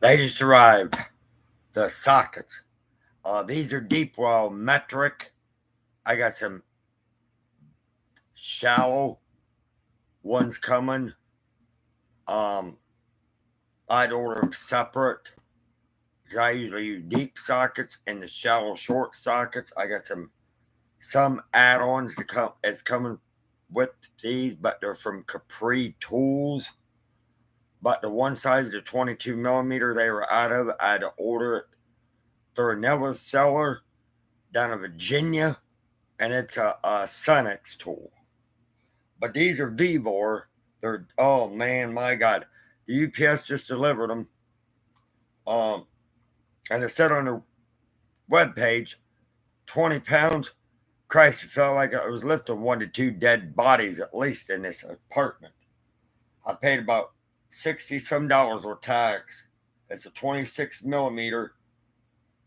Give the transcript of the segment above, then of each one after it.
They just arrived. The sockets. These are deep well metric. I got some shallow ones coming. Um, I'd order them separate. I usually use deep sockets and the shallow short sockets. I got some add-ons to come. It's coming with these, but they're from Capri Tools. But the one size, the 22 millimeter, they were out of. I had to order it through another seller down in Virginia, and it's a Sunex tool. But these are Vevor. They're, oh man, my God, the UPS just delivered them. And it said on the webpage, 20 pounds. Christ, it felt like I was lifting 1 to 2 dead bodies at least in this apartment. I paid about 60 some dollars with tax. It's a 26 millimeter,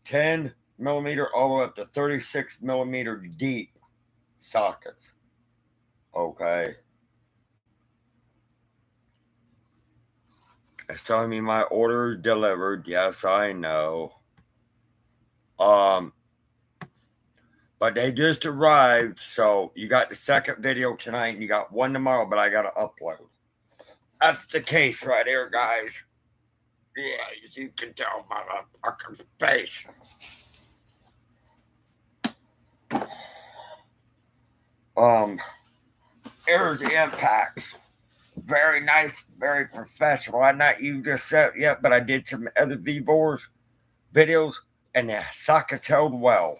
10 millimeter, all the way up to 36 millimeter deep sockets. Okay. It's telling me my order is delivered. Yes, I know. Um, but they just arrived, so you got the second video tonight and you got one tomorrow, but I gotta upload. That's the case right here, guys. Yeah, as you can tell by my fucking face. Here's the impacts. Very nice, very professional. I not used this set yet, but I did some other Vevors videos, and the sockets held well.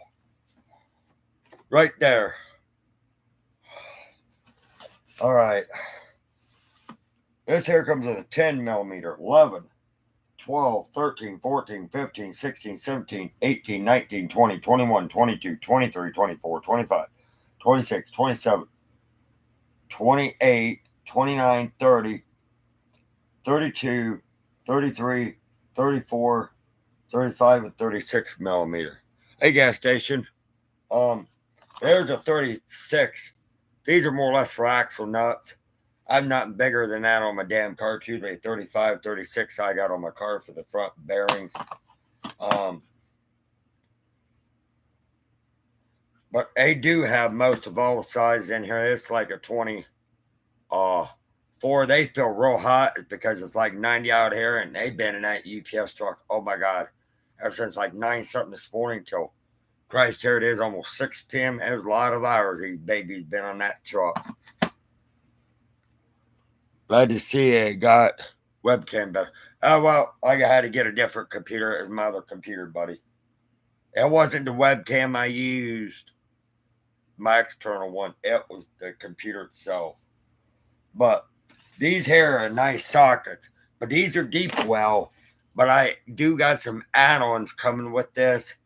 Right there. All right. This here comes with a 10 millimeter, 11, 12, 13, 14, 15, 16, 17, 18, 19, 20, 21, 22, 23, 24, 25, 26, 27, 28, 29, 30, 32, 33, 34, 35, and 36 millimeter. Hey, gas station. There's a 36. These are more or less for axle nuts. I'm not bigger than that on my damn car. It's usually 35, 36 I got on my car for the front bearings. But they do have most of all the sizes in here. It's like a 20. They feel real hot because it's like 90 out here, and they've been in that UPS truck. Oh my God. Ever since like 9 something this morning till Christ, here it is, almost 6 p.m. There's a lot of hours these babies been on that truck. Glad to see it got webcam better. Oh, well, I had to get a different computer as my other computer, buddy. It wasn't the webcam I used, my external one. It was the computer itself. But these here are nice sockets. But these are deep well. But I do got some add-ons coming with this.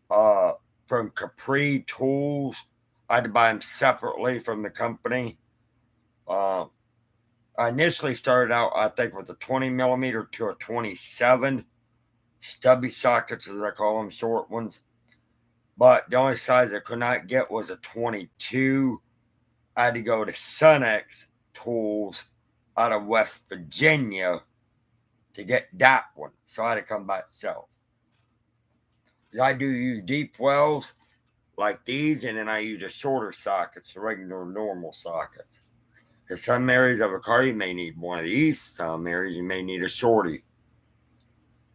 From Capri Tools. I had to buy them separately from the company. I initially started out, I think, with a 20 millimeter to a 27 stubby sockets, as I call them, short ones. But the only size I could not get was a 22. I had to go to Sunex Tools out of West Virginia to get that one. So I had to come by itself. I do use deep wells like these, and then I use the shorter sockets, the regular normal sockets. Because some areas of a car you may need one of these, some areas you may need a shorty.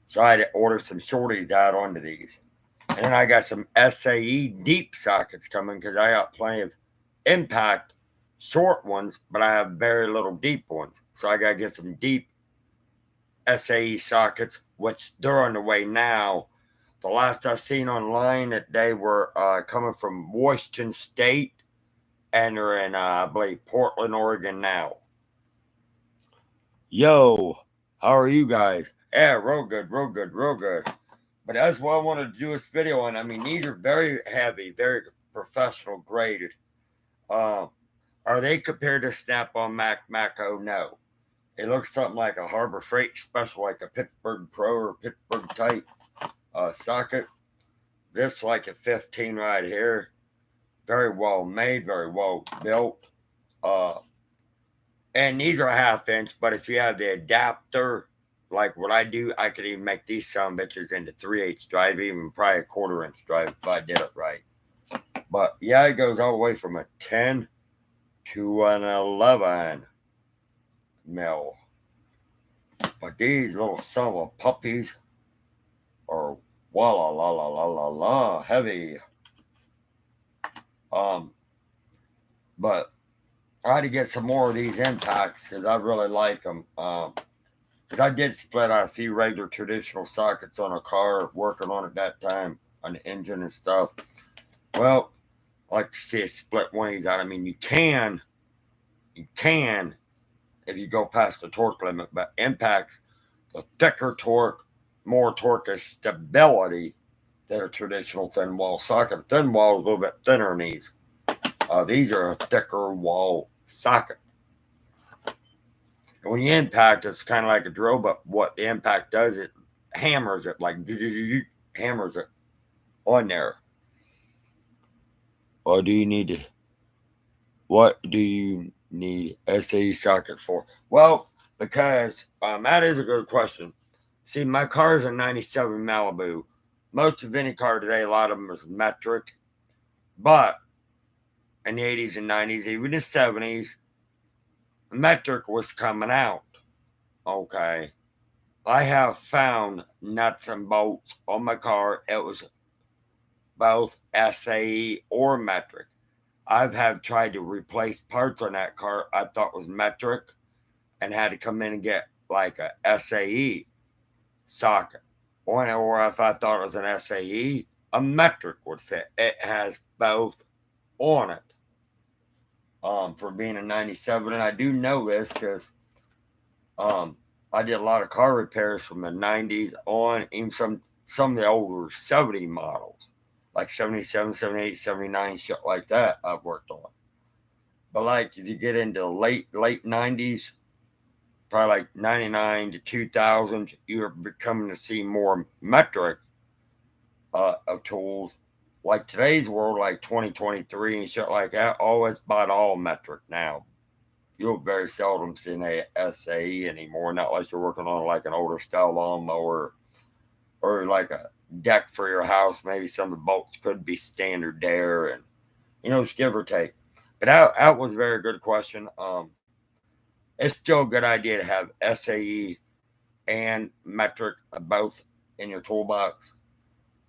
So I had to order some shorties out onto these. And then I got some SAE deep sockets coming because I got plenty of impact short ones, but I have very little deep ones. So I got to get some deep SAE sockets, which they're on the way now. The last I seen online that they were coming from Washington State, and they're in, I believe, Portland, Oregon now. Yo, how are you guys? Yeah, real good, real good, real good. But that's why I wanted to do this video, and I mean, these are very heavy, very professional graded. Are they compared to Snap-on Maco? No. It looks something like a Harbor Freight special, like a Pittsburgh Pro or Pittsburgh type socket. This like a 15 right here. Very well made, very well built. And these are 1/2 inch, but if you have the adapter, like what I do, I could even make these sound bitches into 3/8 drive, even probably a 1/4 inch drive if I did it right. But yeah, it goes all the way from a 10 to an 11 mil. But these little son of a puppies are walla la la la la la heavy. Um, but I had to get some more of these impacts because I really like them. Because I did split out a few regular traditional sockets on a car, working on it that time on the engine and stuff. Well, I like to see it split one of these out. I mean, you can if you go past the torque limit, but impacts, the thicker torque, more torque is stability than a traditional thin wall socket. Thin wall is a little bit thinner than these. These are a thicker wall socket. And when you impact, it's kind of like a drill, but what the impact does, it hammers it, like hammers it on there. Or do you need to? What do you need SAE sockets for? Well, because that is a good question. See, my car is a 97 Malibu. Most of any car today, a lot of them is metric. But in the 80s and 90s, even the 70s, metric was coming out. Okay. I have found nuts and bolts on my car. It was both SAE or metric. I've had tried to replace parts on that car I thought was metric and had to come in and get like a SAE socket. Or if I thought it was an SAE, a metric would fit. It has both on it. For being a 97, and I do know this because I did a lot of car repairs from the 90s on, even some of the older 70 models, like 77, 78, 79, shit like that I've worked on. But like if you get into late 90s, probably like 99 to 2000, you're becoming to see more metric of tools. Like today's world, like 2023 and shit like that, it's about all metric now. You'll very seldom see an SAE anymore, not unless you're working on like an older style lawnmower or like a deck for your house. Maybe some of the bolts could be standard there, and just give or take. But that was a very good question. It's still a good idea to have SAE and metric both in your toolbox.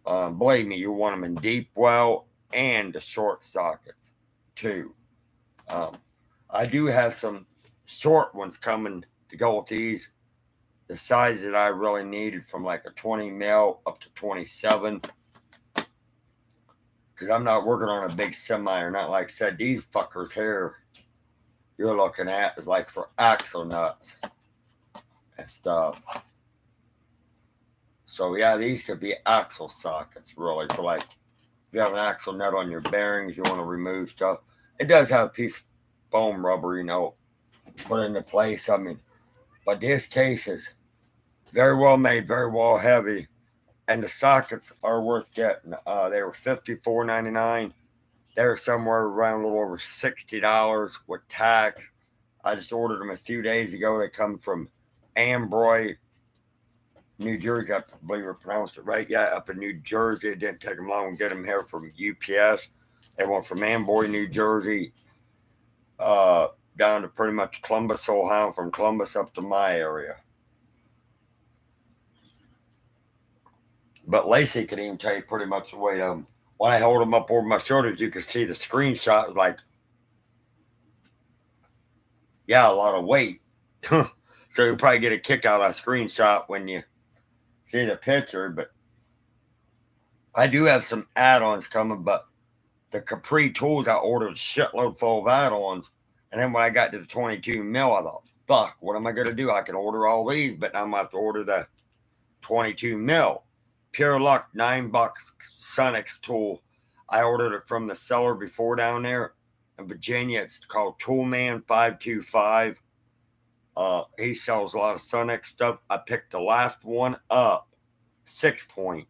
Believe me, you want them in deep well and the short sockets too. I do have some short ones coming to go with these. The size that I really needed from like a 20 mil up to 27. Because I'm not working on a big semi or not. Like I said, these fuckers here you're looking at is like for axle nuts and stuff. So yeah, these could be axle sockets really for like if you have an axle nut on your bearings, you want to remove stuff. It does have a piece of foam rubber, put into place. I mean, but this case is very well made, very well heavy, and the sockets are worth getting. They were $54.99. They're somewhere around a little over $60 with tax. I just ordered them a few days ago. They come from Ambroy, New Jersey. I believe I pronounced it right. Yeah, up in New Jersey. It didn't take them long to get them here from UPS. They went from Amboy, New Jersey, down to pretty much Columbus, Ohio, from Columbus up to my area. But Lacey could even tell you pretty much the weight of them. When I hold them up over my shoulders, you can see the screenshot was like, yeah, a lot of weight. So you'll probably get a kick out of that screenshot when you see the picture. But I do have some add-ons coming, but the Capri tools, I ordered a shitload full of add-ons. And then when I got to the 22 mil, I thought, fuck, what am I going to do? I can order all these, but now I'm going to have to order the 22 mil. Pure luck, $9 Sonix tool. I ordered it from the seller before down there in Virginia. It's called Toolman 525. He sells a lot of Sonix stuff. I picked the last one up, 6-point.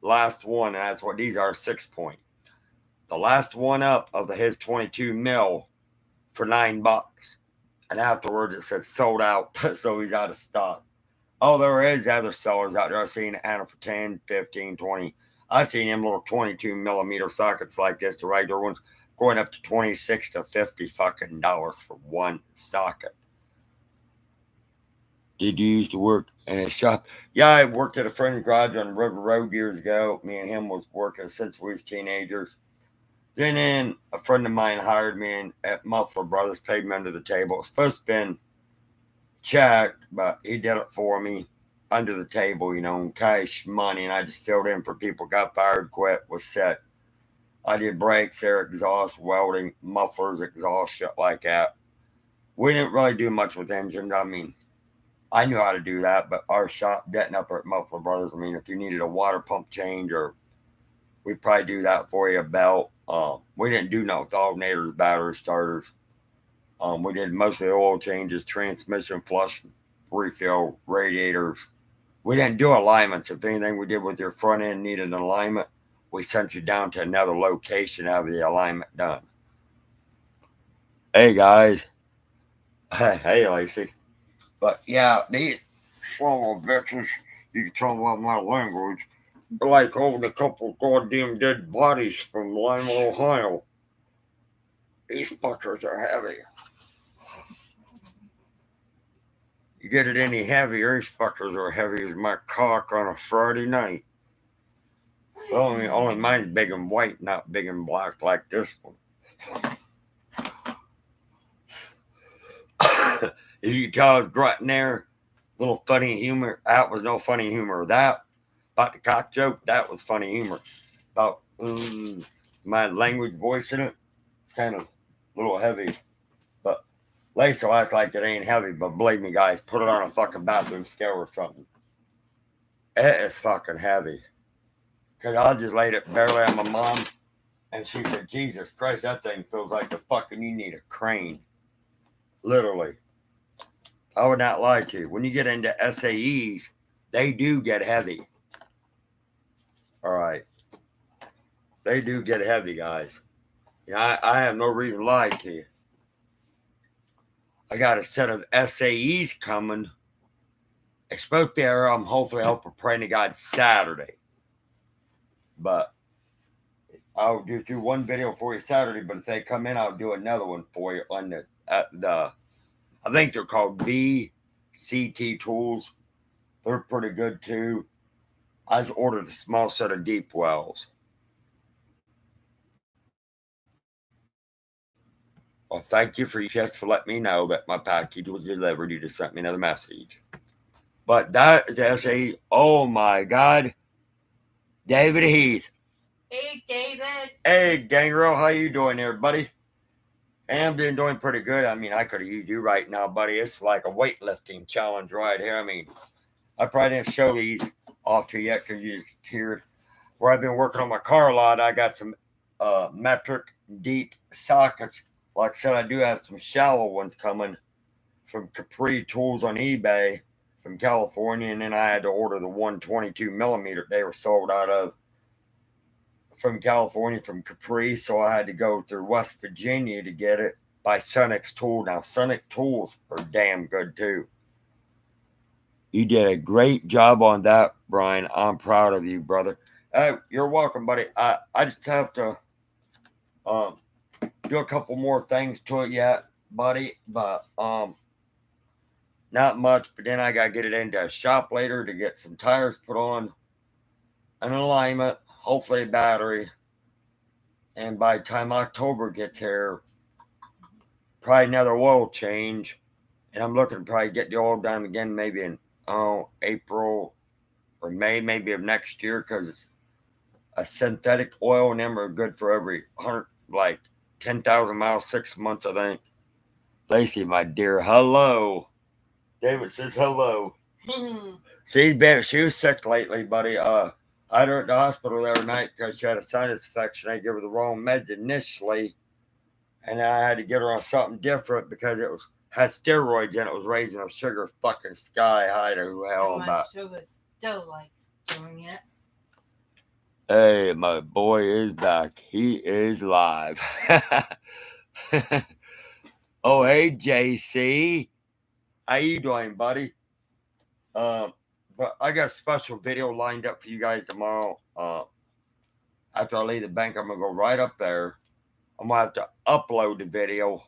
Last one, and that's what these are, 6-point. The last one up of his 22 mil for $9. And afterwards it said sold out, so he's out of stock. Oh, there is other sellers out there. I've seen Anna for 10, 15, 20. I've seen them little 22 millimeter sockets like this, the regular ones, going up to 26 to 50 fucking dollars for one socket. Did you used to work in a shop? Yeah, I worked at a friend's garage on River Road years ago. Me and him was working since we was teenagers. Then a friend of mine hired me at Muffler Brothers, paid me under the table. It was supposed to have been checked, but he did it for me under the table, in cash money, and I just filled in for people. Got fired, quit, was set. I did brakes, air exhaust, welding, mufflers, exhaust, shit like that. We didn't really do much with engines. I mean, I knew how to do that, but our shop didn't up at Muffler Brothers. I mean, if you needed a water pump change, or we'd probably do that for you, a belt. We didn't do no with alternators, battery starters. We did most of the oil changes, transmission flush, refill, radiators. We didn't do alignments. If anything we did with your front end needed an alignment, we sent you down to another location to have the alignment done. Hey guys. Hey Lacey. But yeah, these swallow bitches, you can tell by my language, like holding a couple goddamn dead bodies from Lima, Ohio. These fuckers are heavy. You get it any heavier, these fuckers are heavy as my cock on a Friday night. Well, only mine's big and white, not big and black like this one. You can tell I was grunting there, little funny humor. That was no funny humor. That, about the cock joke, that was funny humor. About my language voice in it, kind of a little heavy. But Lacey will act like it ain't heavy, but believe me, guys, put it on a fucking bathroom scale or something. It is fucking heavy. Because I just laid it barely on my mom, and she said, Jesus Christ, that thing feels like the fucking, you need a crane. Literally. I would not lie to you. When you get into SAEs, they do get heavy. All right. They do get heavy, guys. I have no reason to lie to you. I got a set of SAEs coming. It's supposed to be here. I'm hopefully helping praying to God Saturday. But I'll just do one video for you Saturday, but if they come in, I'll do another one for you on the I think they're called VCT tools. They're pretty good too. I just ordered a small set of deep wells. Well, thank you for letting me know that my package was delivered. You just sent me another message. But that's oh my God, David Heath. Hey, David. Hey, Gangrel, how you doing there, buddy? I'm doing pretty good. I mean, I could use you right now, buddy. It's like a weightlifting challenge right here. I mean, I probably didn't show these off to you yet because you just heard where I've been working on my car a lot. I got some metric deep sockets. Like I said, I do have some shallow ones coming from Capri Tools on eBay from California, and then I had to order the 122 millimeter they were sold out of from California, from Capri, so I had to go through West Virginia to get it by Sonic's Tool. Now, Sonic Tools are damn good too. You did a great job on that, Brian. I'm proud of you, brother. You're welcome, buddy. I just have to do a couple more things to it yet, buddy, but not much. But then I gotta get it into a shop later to get some tires put on, an alignment, hopefully a battery, and by the time October gets here, probably another oil change, and I'm looking to probably get the oil done again maybe in April or May maybe of next year, because it's a synthetic oil, and them are good for every 100, like 10,000 miles, 6 months, I think. Lacey, my dear, hello. David says hello. She was sick lately, buddy. I had her at the hospital the other night because she had a sinus infection. I gave her the wrong meds initially, and I had to get her on something different because it had steroids in it. Was raising her sugar fucking sky high to hell about. Sugar still likes doing it. Hey, my boy is back. He is live. Oh, hey, JC. How you doing, buddy? But I got a special video lined up for you guys tomorrow. After I leave the bank, I'm gonna go right up there. I'm gonna have to upload the video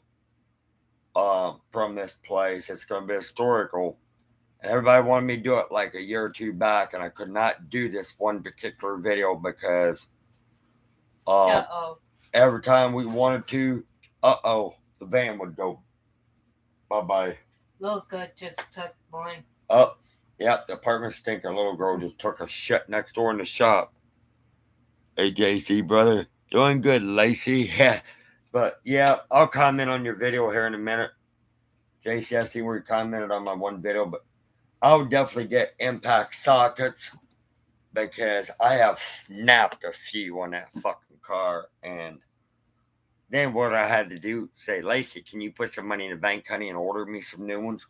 from this place. It's gonna be historical. And everybody wanted me to do it like a year or two back, and I could not do this one particular video because Uh-oh. every time we wanted to, the van would go bye bye. Little good just took one. Oh, yeah, the apartment stinker. Little girl just took a shit next door in the shop. Hey, JC, brother. Doing good, Lacey. Yeah. But yeah, I'll comment on your video here in a minute. JC, I see where you commented on my one video, but I'll definitely get impact sockets because I have snapped a few on that fucking car. And then what I had to do, say, Lacey, can you put some money in the bank, honey, and order me some new ones?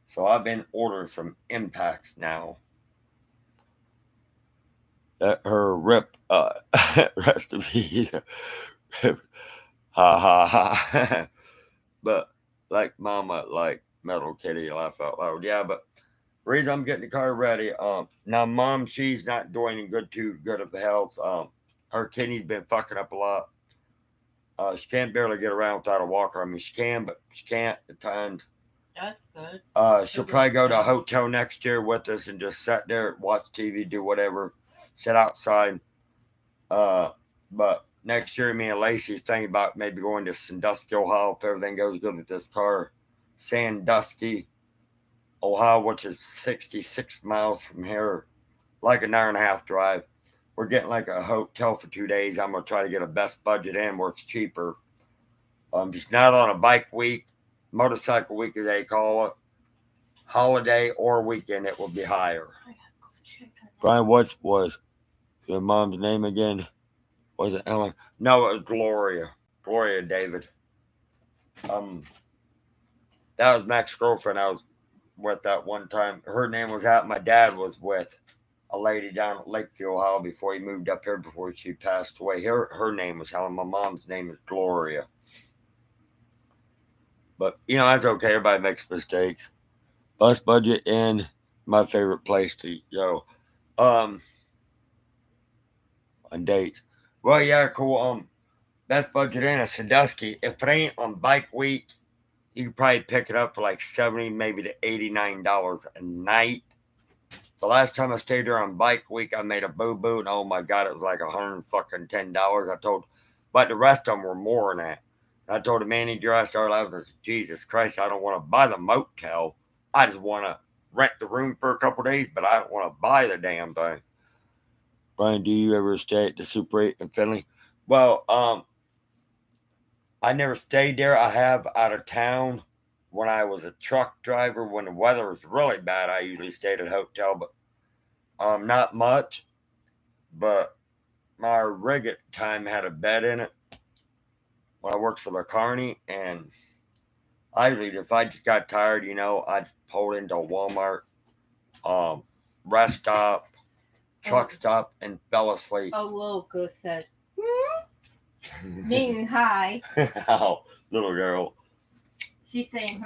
So I've been ordering some impacts now. Let her rip, rest of me. Ha ha ha. But like Mama, like Metal Kitty, laugh out loud. Yeah, but reason I'm getting the car ready. Now Mom, she's not doing too good of health. Her kidney's been fucking up a lot. She can't barely get around without a walker. I mean, she can, but she can't at times. That's good. She'll probably go to a hotel next year with us and just sit there, watch TV, do whatever, sit outside. But next year, me and Lacey's thinking about maybe going to Sandusky, Ohio, if everything goes good with this car. Sandusky, Ohio, which is 66 miles from here, like an hour and a half drive. We're getting like a hotel for 2 days. I'm gonna try to get a best budget in where it's cheaper. Just not on a bike week, motorcycle week as they call it, holiday or weekend. It will be higher. Brian, what was your mom's name again? Was it Ellen? No, it was Gloria. Gloria David. That was Mac's girlfriend I was with that one time. Her name was out. My dad was with a lady down at Lakeview, Ohio before he moved up here before she passed away. Her name was Helen. My mom's name is Gloria. But you know, that's okay. Everybody makes mistakes. Bus budget in my favorite place to go. On dates. Well, yeah, cool. Best budget in a Sandusky. If it ain't on bike week, you can probably pick it up for like $70, maybe to $89 a night. The last time I stayed there on bike week, I made a boo boo, and oh my god, it was like $110. But the rest of them were more than that. And I told the manager I started laughing. I said, Jesus Christ, I don't want to buy the motel. I just want to rent the room for a couple days, but I don't want to buy the damn thing. Brian, do you ever stay at the Super 8 in Finley? Well, I never stayed there. I have out of town when I was a truck driver. When the weather was really bad, I usually stayed at a hotel, but not much. But my rig at the time had a bed in it when I worked for the Carney, and I usually, if I just got tired, I'd pull into a Walmart, rest stop, truck stop, and fell asleep. A local said, mean hi. Oh, little girl. She's saying,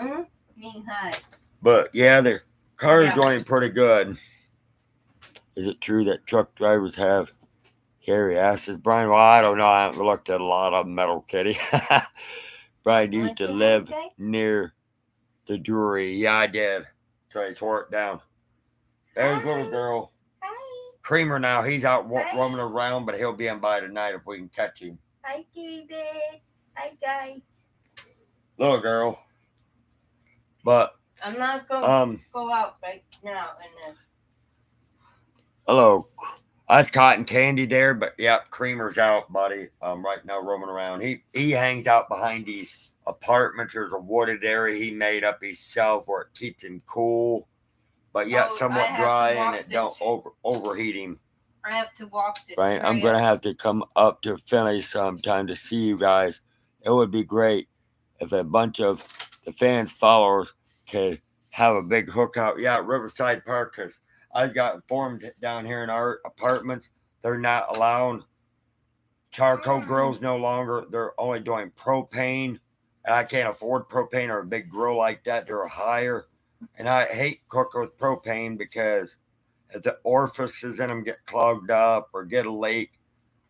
mean hi. But yeah, the car is running pretty good. Is it true that truck drivers have hairy asses, Brian? Well, I don't know. I haven't looked at a lot of them, Metal Kitty. Brian used to live near the brewery. Yeah, I did. So I tore it down. There's little girl. Hi. Creamer now. He's out roaming around, but he'll be in by tonight if we can catch him. Hi, David. Hi, guys. Little girl. But I'm not going to go out right now in this. Hello. That's Cotton Candy there, but yep, Creamer's out, buddy. Right now roaming around. He hangs out behind these apartments. There's a wooded area he made up himself where it keeps him cool, but yet somewhat dry and it don't overheat him. I have to walk the Right, trail. I'm gonna have to come up to Philly sometime to see you guys. It would be great if a bunch of the fans, followers, could have a big hookout. Yeah, at Riverside Park, because I got informed down here in our apartments, they're not allowing charcoal grills no longer. They're only doing propane, and I can't afford propane or a big grill like that. They're higher. And I hate cooking with propane because if the orifices in them get clogged up or get a leak,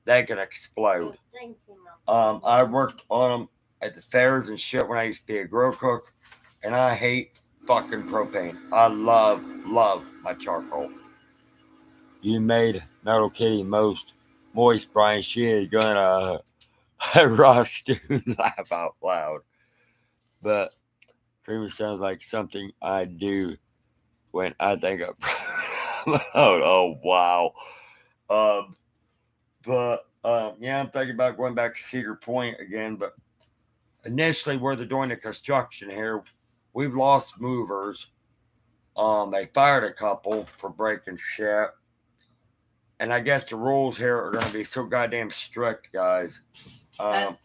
they can explode. Thank you, Mom. I worked on them at the fairs and shit when I used to be a grill cook, and I hate fucking propane. I love my charcoal. You made Metal Kitty most moist, Brian. She is gonna rust and laugh out loud. But creamer sounds like something I do when I think of. Oh wow. Um, but yeah, I'm thinking about going back to Cedar Point again. But initially, where they're doing the construction here, we've lost movers. They fired a couple for breaking shit, and I guess the rules here are going to be so goddamn strict, guys. Um,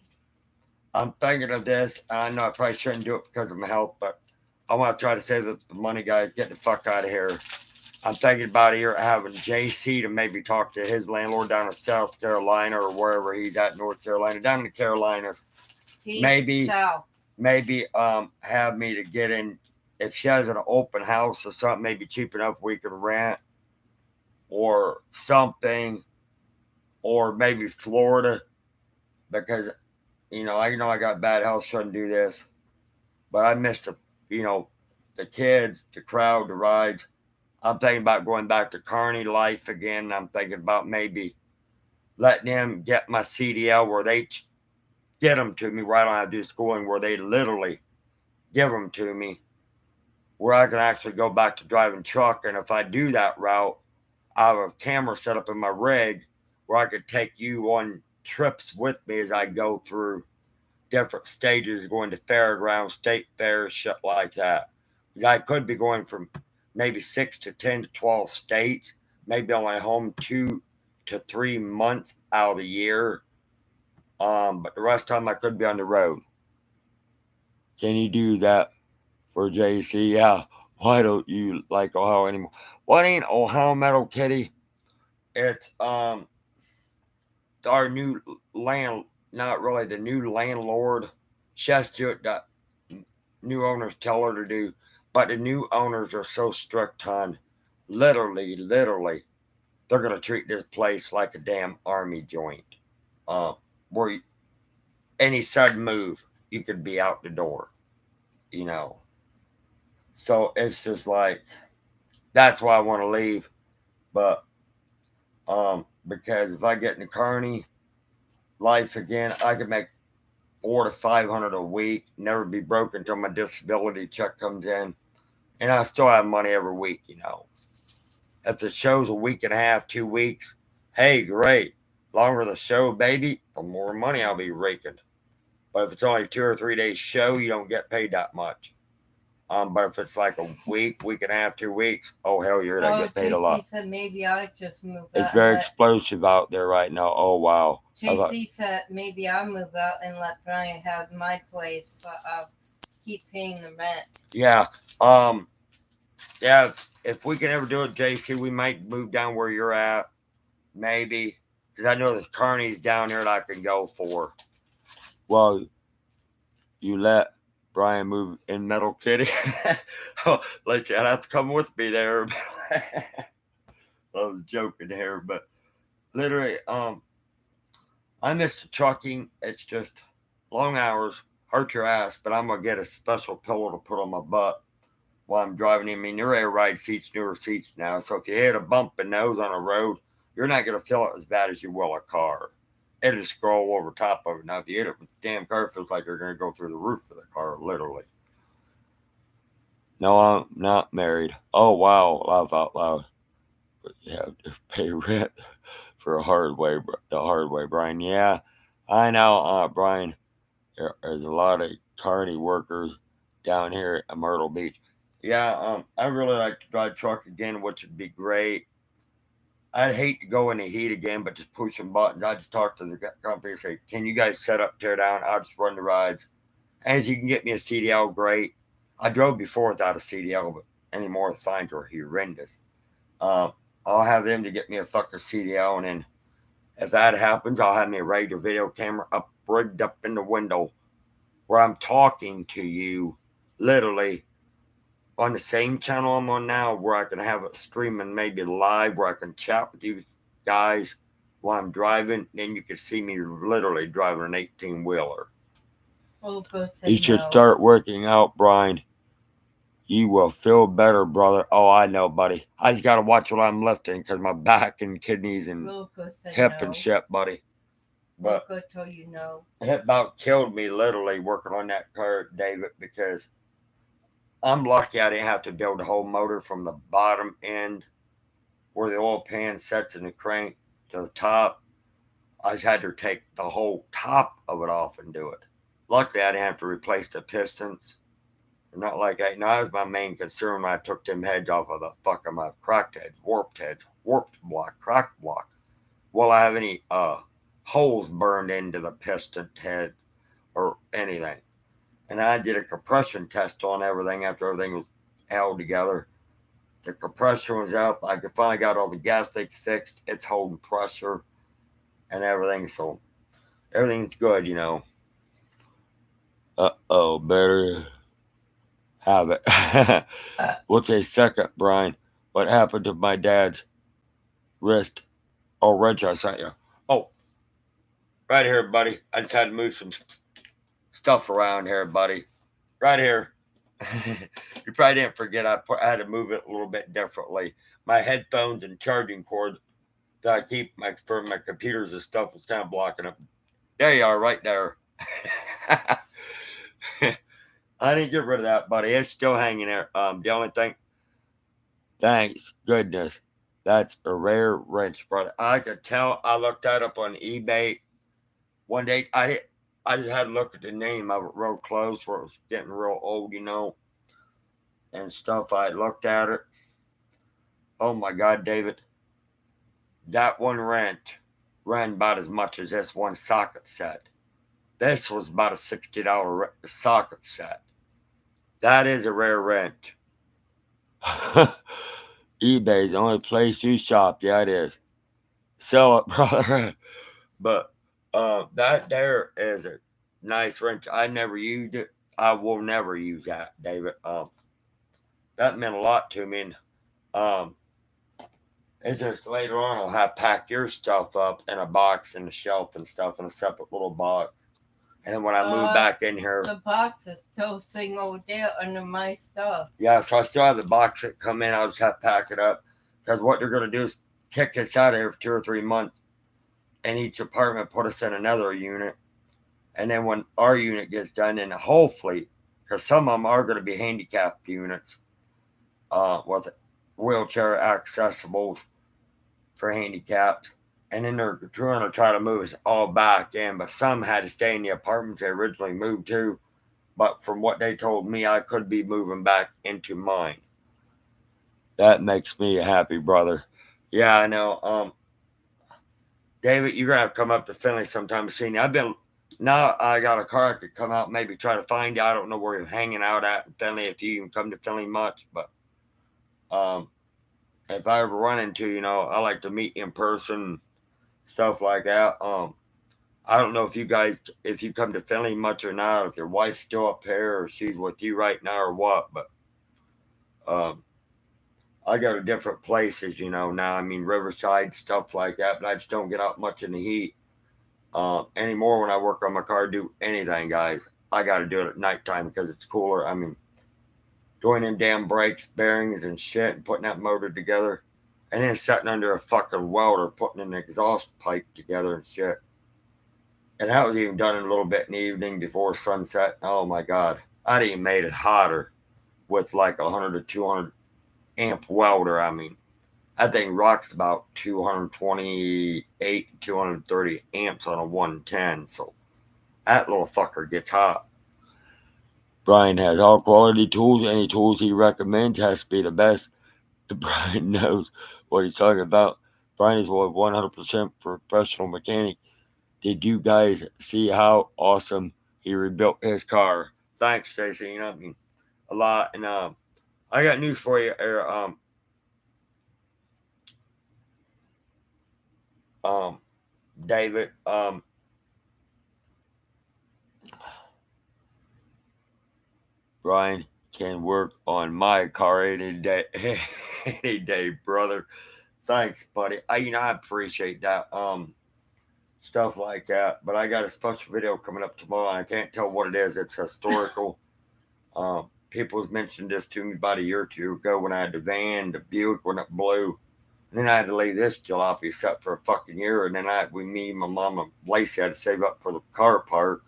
I'm thinking of this. I know I probably shouldn't do it because of my health, but I want to try to save the money, guys. Get the fuck out of here. I'm thinking about here having JC to maybe talk to his landlord down in South Carolina or wherever he's at, North Carolina, down in the Carolinas. Maybe, have me to get in if she has an open house or something, maybe cheap enough we can rent or something, or maybe Florida because I got bad health, shouldn't do this, but I miss you know the kids, the crowd, the rides. I'm thinking about going back to Carney life again. I'm thinking about maybe letting them get my CDL where they get them to me where I don't have to do schooling, where they literally give them to me, where I can actually go back to driving truck. And if I do that route, I have a camera set up in my rig where I could take you on trips with me as I go through different stages, going to fairgrounds, state fairs, shit like that. I could be going from maybe 6 to 10 to 12 states, maybe only home 2 to 3 months out of the year. But the rest of the time I could be on the road. Can you do that for JC? Yeah. Why don't you like Ohio anymore? What ain't Ohio Metal Kitty? It's our new land, not really the new landlord. She has to do it that new owners tell her to do, but the new owners are so strict on literally, they're gonna treat this place like a damn army joint. Where any sudden move, you could be out the door, you know. So it's just like that's why I want to leave. But because if I get in the Kearney life again, I could make 400 to 500 a week, never be broke until my disability check comes in, and I still have money every week. If the show's a week and a half, 2 weeks, hey, great. Longer the show, baby, the more money I'll be raking. But if it's only 2 or 3 days show, you don't get paid that much. But if it's like a week and a half, 2 weeks, oh hell, you're gonna get paid a lot. JC said maybe I just move out. It's very explosive out there right now. Oh wow. JC said maybe I'll move out and let Brian have my place, but I'll keep paying the rent. Yeah. Yeah. If we can ever do it, JC, we might move down where you're at, maybe, because I know there's Kearney's down here that I can go for. Well, you let Brian move in Metal Kitty. Let you have to come with me there. I was joking here, but literally, I miss the trucking. It's just long hours, hurt your ass, but I'm gonna get a special pillow to put on my butt while I'm driving. I mean, your air ride seats, newer seats now, so if you hit a bump and nose on a road, you're not gonna feel it as bad as you will a car. It'll scroll over top of it. Now, if you hit it with the damn car, it feels like you're gonna go through the roof of the car, literally. No, I'm not married. Oh wow, laugh out loud. But you have to pay rent for the hard way, Brian. Yeah, I know, Brian. There's a lot of Kearney workers down here at Myrtle Beach. Yeah, I really like to drive truck again, which would be great. I'd hate to go in the heat again, but just push some buttons. I just talk to the company and say, "Can you guys set up, tear down? I'll just run the rides." And if you can get me a CDL, great. I drove before without a CDL, but anymore the fines are horrendous. Um, I'll have them to get me a fucking CDL, and then if that happens, I'll have me a regular video camera up rigged up in the window where I'm talking to you, literally on the same channel I'm on now, where I can have it streaming maybe live, where I can chat with you guys while I'm driving. Then you can see me literally driving an 18-wheeler. We'll go say You should no. start working out, Brian. You will feel better, brother. Oh, I know, buddy. I just got to watch what I'm lifting because my back and kidneys and We'll go say hip no. and shit, buddy. We'll But go tell you no. it about killed me literally working on that car, David, because I'm lucky I didn't have to build the whole motor from the bottom end where the oil pan sets in the crank to the top. I just had to take the whole top of it off and do it. Luckily, I didn't have to replace the pistons. Not like that. Now, that was my main concern when I took them heads off of the fuck of my cracked heads, warped block, cracked block. Will I have any holes burned into the piston head or anything? And I did a compression test on everything after everything was held together. The compression was up. I finally got all the gas leaks fixed. It's holding pressure and everything. So everything's good, you know. Better have it. What's a second, Brian? What happened to my dad's wrist? Oh, wrench I sent you. Oh, right here, buddy. I just had to move some stuff around here, buddy. Right here. You probably didn't forget I had to move it a little bit differently. My headphones and charging cord that I keep for my computers and stuff was kind of blocking up. There you are, right there. I didn't get rid of that, buddy. It's still hanging there. The only thing, thanks goodness, that's a rare wrench, brother. I could tell. I looked that up on eBay one day. I just had to look at the name of it real close, where it was getting real old, you know, and stuff. I looked at it. Oh my God, David, that one wrench ran about as much as this one socket set. This was about a $60 socket set. That is a rare wrench. eBay's the only place you shop. Yeah, it is. Sell it, brother. But that there is a nice wrench. I never used it. I will never use that, David. That meant a lot to me. And, it's just later on I'll have pack your stuff up in a box in the shelf and stuff in a separate little box. And then when I move back in here, the box is still sitting over there under my stuff. Yeah, so I still have the box that come in. I'll just have to pack it up because what they're going to do is kick us out of here for 2 or 3 months, and each apartment put us in another unit. And then when our unit gets done, then the whole fleet, because some of them are going to be handicapped units with wheelchair accessibles for handicaps. And then they're trying to move us all back in, but some had to stay in the apartments they originally moved to. But from what they told me, I could be moving back into mine. That makes me happy, brother. Yeah, I know. David, you're gonna have to come up to Finley sometime soon. Now I got a car I could come out, maybe try to find you. I don't know where you're hanging out at in Finley, if you even come to Finley much, but um if I ever run into you, know, I like to meet in person, stuff like that. I don't know if you come to Finley much or not, if your wife's still up here or she's with you right now or what, but um I go to different places, you know, now. I mean, Riverside, stuff like that, but I just don't get out much in the heat anymore when I work on my car, do anything, guys. I got to do it at nighttime because it's cooler. I mean, doing them damn brakes, bearings, and shit, and putting that motor together, and then sitting under a fucking welder, putting an exhaust pipe together and shit. And that was even done in a little bit in the evening before sunset. Oh my God. I'd even made it hotter with like 100 to 200 amp welder. I mean, that thing rocks about 228, 230 amps on a 110. So that little fucker gets hot. Brian has all quality tools. Any tools he recommends has to be the best. Brian knows what he's talking about. Brian is 100% professional mechanic. Did you guys see how awesome he rebuilt his car? Thanks, Stacy. You know, I mean, a lot. And I got news for you. Um, David. Brian, Can work on my car any day, any day, brother. Thanks, buddy. I appreciate that. Stuff like that. But I got a special video coming up tomorrow. I can't tell what it is. It's historical. People have mentioned this to me about a year or two ago when I had the van, the Buick when it blew. And then I had to leave this jalopy set for a fucking year. And then me, my mom, and Lacey had to save up for the car part.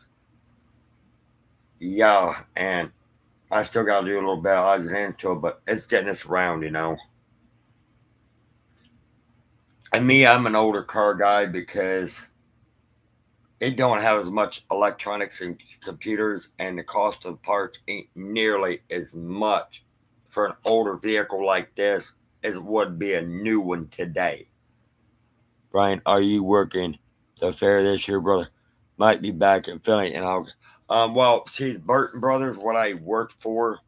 Yeah, and I still got to do a little bit of odds and ends to it, but it's getting us around. And me, I'm an older car guy because it don't have as much electronics and computers, and the cost of parts ain't nearly as much for an older vehicle like this as it would be a new one today. Brian, are you working the fair this year, brother? Might be back in Philly in August. Well, see, the Burton brothers, what I worked for,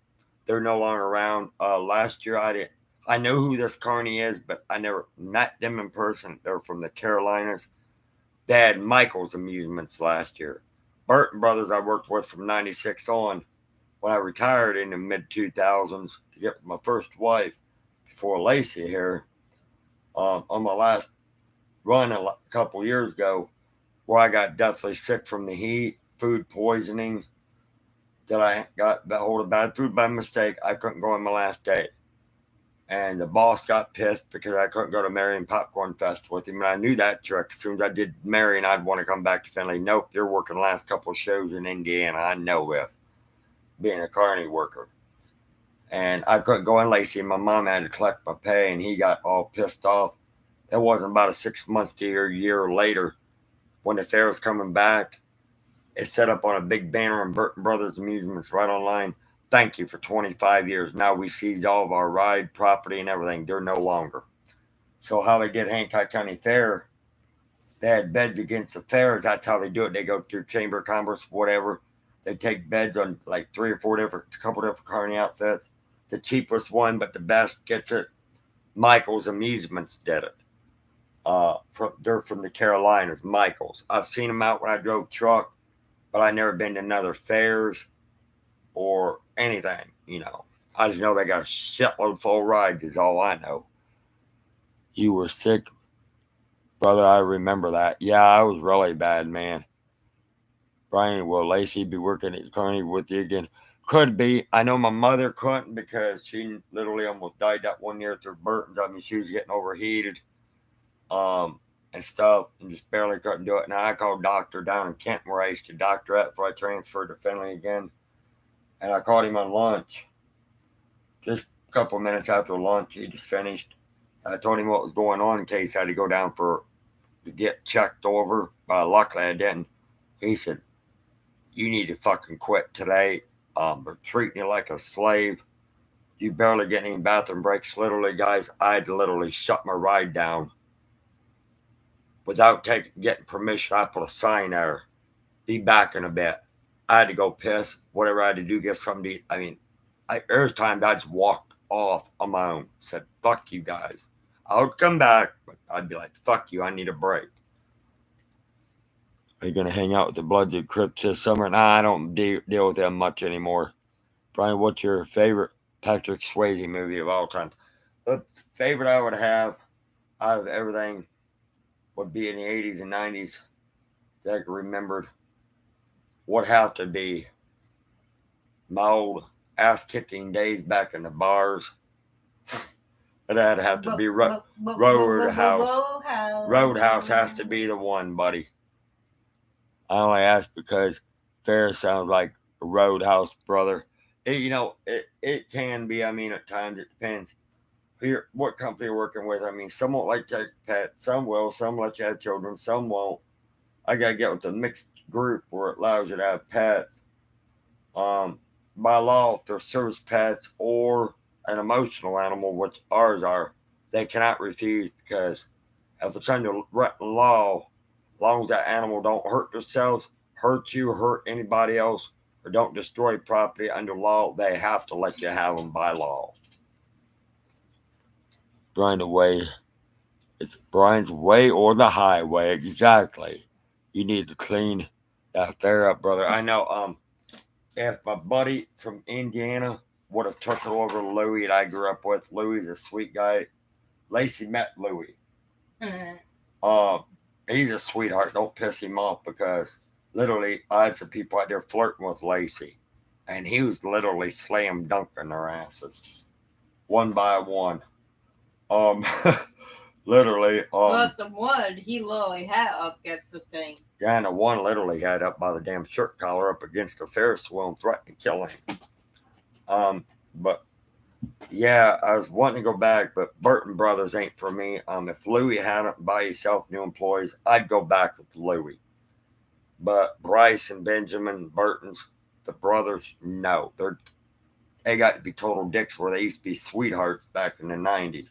they're no longer around. Last year, I didn't. I know who this Carney is, but I never met them in person. They're from the Carolinas. They had Michael's Amusements last year. Burton Brothers I worked with from 96 on when I retired in the mid 2000s to get my first wife before Lacey here. On my last run a couple years ago where I got deathly sick from the heat, food poisoning, that I got hold of bad food by mistake. I couldn't go on my last day. And the boss got pissed because I couldn't go to Marion Popcorn Fest with him. And I knew that trick. As soon as I did Marion, I'd want to come back to Finley. Nope, you're working the last couple of shows in Indiana. I know this, being a carny worker. And I couldn't go in Lacey. And my mom had to collect my pay, and he got all pissed off. It wasn't about a 6 months to a year later when the fair was coming back. It's set up on a big banner in Burton Brothers Amusements right online. Thank you for 25 years. Now we seized all of our ride property and everything. They're no longer. So how they did Hancock County Fair, they had beds against the fairs. That's how they do it. They go through Chamber of Commerce, whatever. They take beds on like 3 or 4 different, couple different carny outfits. The cheapest one, but the best gets it. Michael's Amusements did it. They're from the Carolinas. Michael's. I've seen them out when I drove truck, but I never been to another fairs or anything. I just know they got a shitload full of rides is all I know. You were sick, brother. I remember that. Yeah, I was really bad, man. Brian, will Lacey be working at Carney with you again? Could be. I know my mother couldn't because she literally almost died that one year through Burton's. I mean, she was getting overheated and stuff and just barely couldn't do it. Now, I called doctor down in Kent where I used to doctor at before I transferred to Finley again. And I called him on lunch. Just a couple of minutes after lunch, he just finished. I told him what was going on in case I had to go down to get checked over. But luckily I didn't. He said, "You need to fucking quit today. They're treating you like a slave. You barely get any bathroom breaks." Literally, guys, I had to literally shut my ride down without getting permission. I put a sign there. Be back in a bit. I had to go piss. Whatever I had to do, get something to eat. I mean, there's times I just walked off on my own. Said, "Fuck you guys. I'll come back," but I'd be like, "Fuck you. I need a break." Are you gonna hang out with the Bloods and Crips this summer? Nah, I don't deal with them much anymore. Brian, what's your favorite Patrick Swayze movie of all time? The favorite I would have out of everything would be in the 80s and 90s that I can remember would have to be my old ass kicking days back in the bars. That'd have to be Roadhouse. Roadhouse has to be the one, buddy. I only ask because fair sounds like a roadhouse, brother. It can be. I mean, at times it depends. Here, what company you're working with. I mean, some won't like to take pets, some will, some let you have children, some won't. I gotta get with the mixed group where it allows you to have pets. By law, if they're service pets or an emotional animal, which ours are, they cannot refuse because if it's under law, as long as that animal don't hurt themselves, hurt you, hurt anybody else, or don't destroy property under law, they have to let you have them by law. Brian away. It's Brian's way or the highway. Exactly. You need to clean that fair up, brother. I know. If my buddy from Indiana would have took her over to Louie that I grew up with. Louie's a sweet guy. Lacey met Louie. Um, he's a sweetheart. Don't piss him off because literally I had some people out there flirting with Lacey, and he was literally slam dunking their asses one by one. Um, literally. But the one he literally had up against the thing. Yeah, and the one literally had up by the damn shirt collar up against the Ferris wheel and threatened to kill him. But yeah, I was wanting to go back, but Burton Brothers ain't for me. If Louie hadn't by himself new employees, I'd go back with Louie. But Bryce and Benjamin Burton's, the brothers, no, they got to be total dicks where they used to be sweethearts back in the '90s.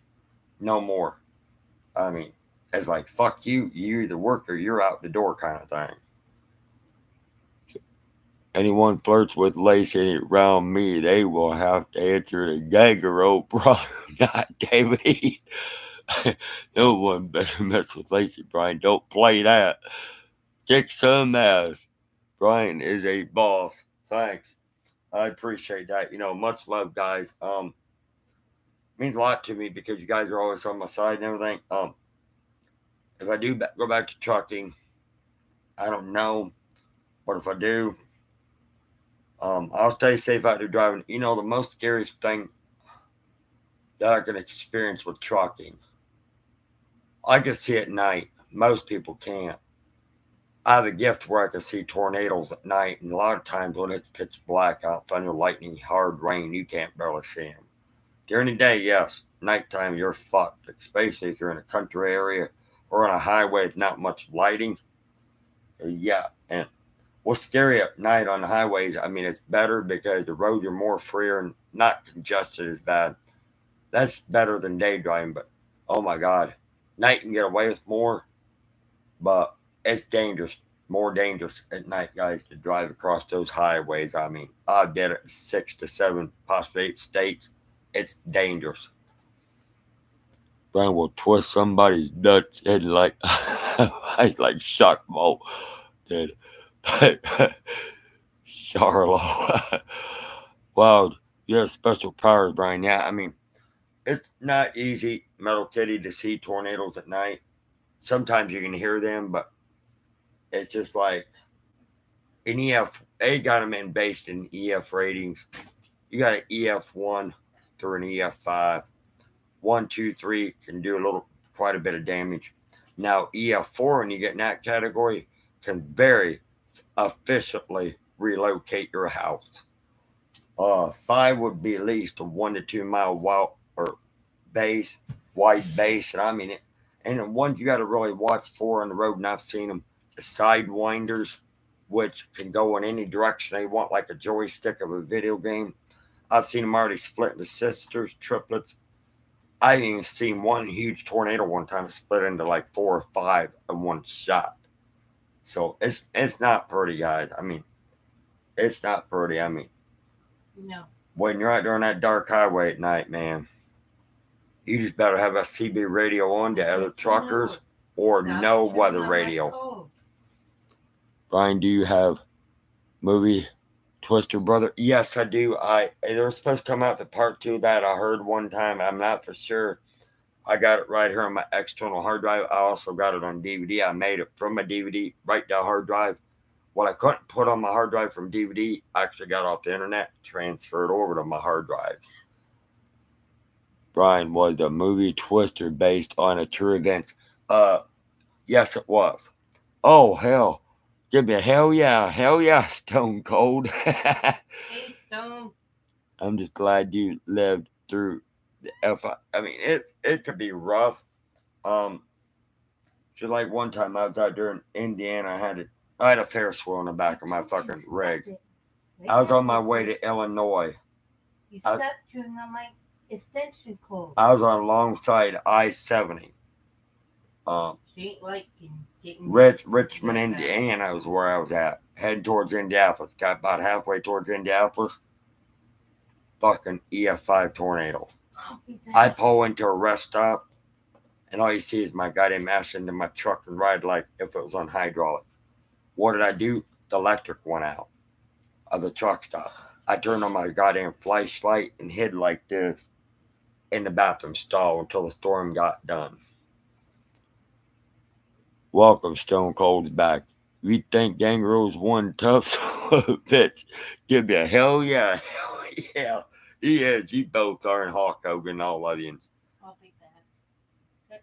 No more. I mean, it's like fuck you. You either work or you're out the door kind of thing. Anyone flirts with Lacey around me, they will have to answer the gagger rope, brother, not David Heath. No one better mess with Lacey, Brian. Don't play that. Kick some ass. Brian is a boss. Thanks. I appreciate that. Much love, guys. Means a lot to me because you guys are always on my side and everything. If I do go back to trucking, I don't know. But if I do, I'll stay safe out there driving. The most scariest thing that I can experience with trucking, I can see at night. Most people can't. I have a gift where I can see tornadoes at night, and a lot of times when it's pitch black out, thunder, lightning, hard rain, you can't barely see them. During the day, yes. Nighttime, you're fucked, especially if you're in a country area or on a highway with not much lighting. Yeah, and what's scary at night on the highways, I mean, it's better because the roads are more freer and not congested as bad. That's better than day driving, but oh my God. Night you can get away with more, but it's dangerous, more dangerous at night, guys, to drive across those highways. I mean, I did it 6 to 7, possibly 8 states. It's dangerous. Brian will twist somebody's nuts and like, it's like shock bolt. Did Charlo. Wow, you have special powers, Brian. Yeah, I mean, it's not easy, Metal Kitty, to see tornadoes at night. Sometimes you can hear them, but it's just like an EF. They got them in based in EF ratings. You got an EF1 through an EF5. 1, 2, 3 can do quite a bit of damage. Now EF4, when you get in that category, can very efficiently relocate your house. 5 would be at least a 1 to 2 mile wide base, and I mean it. And the ones you got to really watch for on the road, and I've seen them, the sidewinders, which can go in any direction they want, like a joystick of a video game. I've seen them already split into sisters, triplets. I even seen one huge tornado one time split into like 4 or 5 in one shot. So it's not pretty, guys. I mean, it's not pretty. I mean, no. When you're out there on that dark highway at night, man, you just better have a CB radio on to other truckers or no weather radio. Brian, do you have movie Twister Brother? Yes, I do. They were supposed to come out the part 2 that I heard one time. I'm not for sure. I got it right here on my external hard drive. I also got it on DVD. I made it from my DVD right down hard drive. What I couldn't put on my hard drive from DVD, I actually got off the internet, transferred over to my hard drive. Brian, was the movie Twister based on a true event? Yes, it was. Oh, hell. Give me a hell yeah, Stone Cold. Hey, Stone. I'm just glad you lived through the I mean, it could be rough. Just like one time I was out there in Indiana, I had a Ferris wheel in the back of my fucking rig. I was on my way to Illinois. You stepped during my extension cord. I was on alongside I-70. Richmond, Indiana was where I was at. Heading towards Indianapolis. Got about halfway towards Indianapolis. Fucking EF5 tornado. I pull into a rest stop, and all you see is my goddamn ass into my truck and ride like if it was on hydraulic. What did I do? The electric went out of the truck stop. I turned on my goddamn flashlight and hid like this in the bathroom stall until the storm got done. Welcome, Stone Cold's back. You think Gangrel's one tough son of a bitch? Give me a hell yeah, hell yeah. He is. You both are in Hawk Hogan, all of you. I'll be back.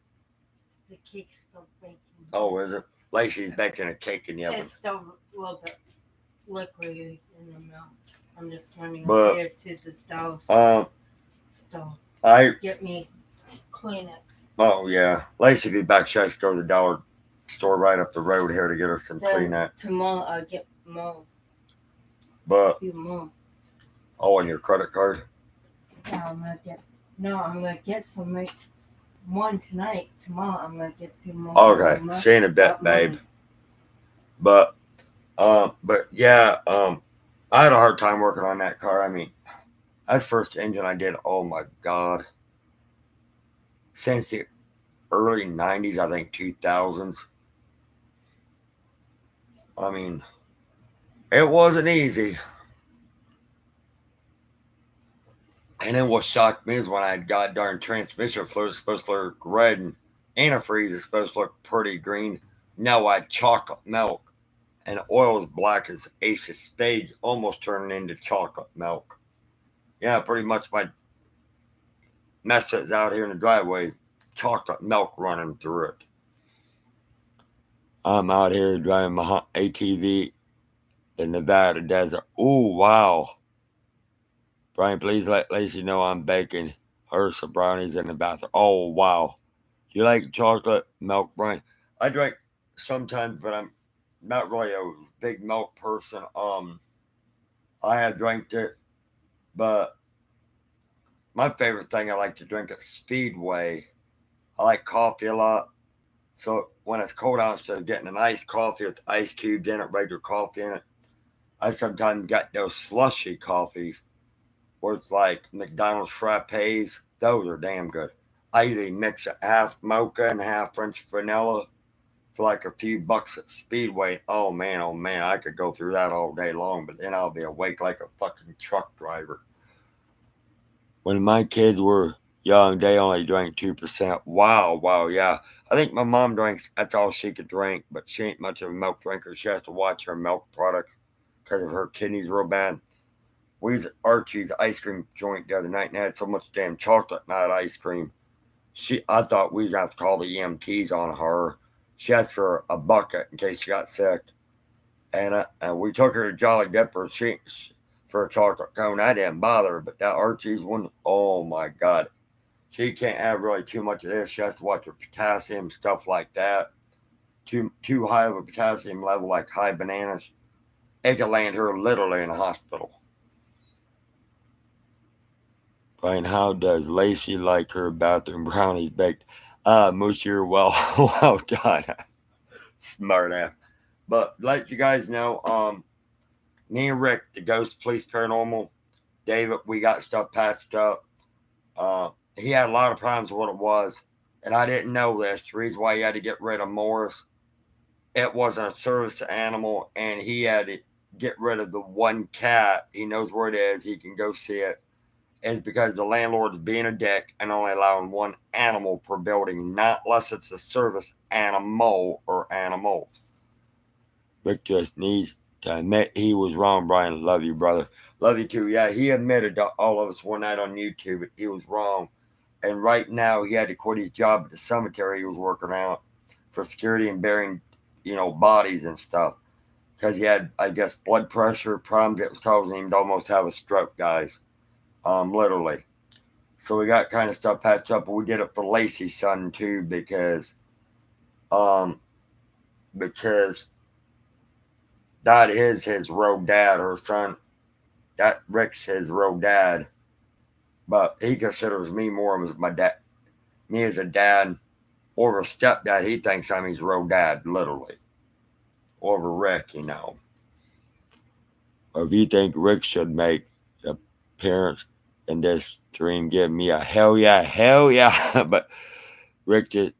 The cake's still baking. Oh, is it? Lacey's baking a cake in the oven. It's still a little bit liquidy in the milk. I'm just running But, over here to the doll's stove. Get me Kleenex. Oh, yeah. Lacey be back. She has to go to the dollar store right up the road here to get her some Kleenex. Tomorrow I'll get more. But, more. Oh, on your credit card? Yeah, I'm gonna get some one tonight. Tomorrow I'm gonna get a few more. Okay, she ain't a bet, babe. But yeah, I had a hard time working on that car. I mean, that's the first engine I did. Oh my god, since the early '90s, I think 2000s. I mean, it wasn't easy. And then what shocked me is when I had goddamn transmission fluid it's supposed to look red and antifreeze is supposed to look pretty green. Now I had chocolate milk and oil is black as ace of spades, almost turning into chocolate milk. Yeah, pretty much my mess that's out here in the driveway, chocolate milk running through it. I'm out here driving my ATV in Nevada desert. Oh, wow. Brian, please let Lacey know I'm baking her some brownies in the bathroom. Oh, wow. Do you like chocolate milk, Brian? I drink sometimes, but I'm not really a big milk person. I have drank it, but my favorite thing I like to drink at Speedway. I like coffee a lot. So when it's cold out, instead of getting an iced coffee with ice cubes in it, regular coffee in it, I sometimes get those slushy coffees where it's like McDonald's frappes. Those are damn good. I usually mix a half mocha and half French vanilla for like a few bucks at Speedway. Oh man, I could go through that all day long, but then I'll be awake like a fucking truck driver. When my kids were young, they only drank 2%. Wow, yeah. I think my mom drinks, that's all she could drink, but she ain't much of a milk drinker. She has to watch her milk products because of her kidneys real bad. We was at Archie's ice cream joint the other night and had so much damn chocolate not ice cream. I thought we was gonna have to call the EMTs on her. She asked for a bucket in case she got sick, and we took her to Jolly Dipper for a chocolate cone. I didn't bother her, but that Archie's one, oh my god, she can't have really too much of this. She has to watch her potassium stuff like that. Too high of a potassium level, like high bananas, it could land her literally in a hospital. Brian, how does Lacey like her bathroom brownies baked? Moose, you're well done. Smart ass. But let you guys know, me and Rick, the Ghost Police Paranormal, David, we got stuff patched up. He had a lot of problems with what it was, and I didn't know this. The reason why he had to get rid of Morris, it wasn't a service animal, and he had to get rid of the one cat. He knows where it is. He can go see it. Is because the landlord is being a dick and only allowing one animal per building, not unless it's a service animal or animals. Rick just needs to admit he was wrong, Brian. Love you, brother. Love you too. Yeah, he admitted to all of us one night on YouTube that he was wrong. And right now he had to quit his job at the cemetery he was working out for security and burying, bodies and stuff. Because he had, I guess, blood pressure problems that was causing him to almost have a stroke, guys. Literally. So we got kind of stuff patched up, but we did it for Lacey's son too um, because that is his real dad. Her son, that Rick's his real dad, but he considers me more as my dad, me as a dad, or a stepdad. He thinks I'm his real dad, literally, over Rick. Or if you think Rick should make an appearance in this stream, give me a hell yeah. But Rick just,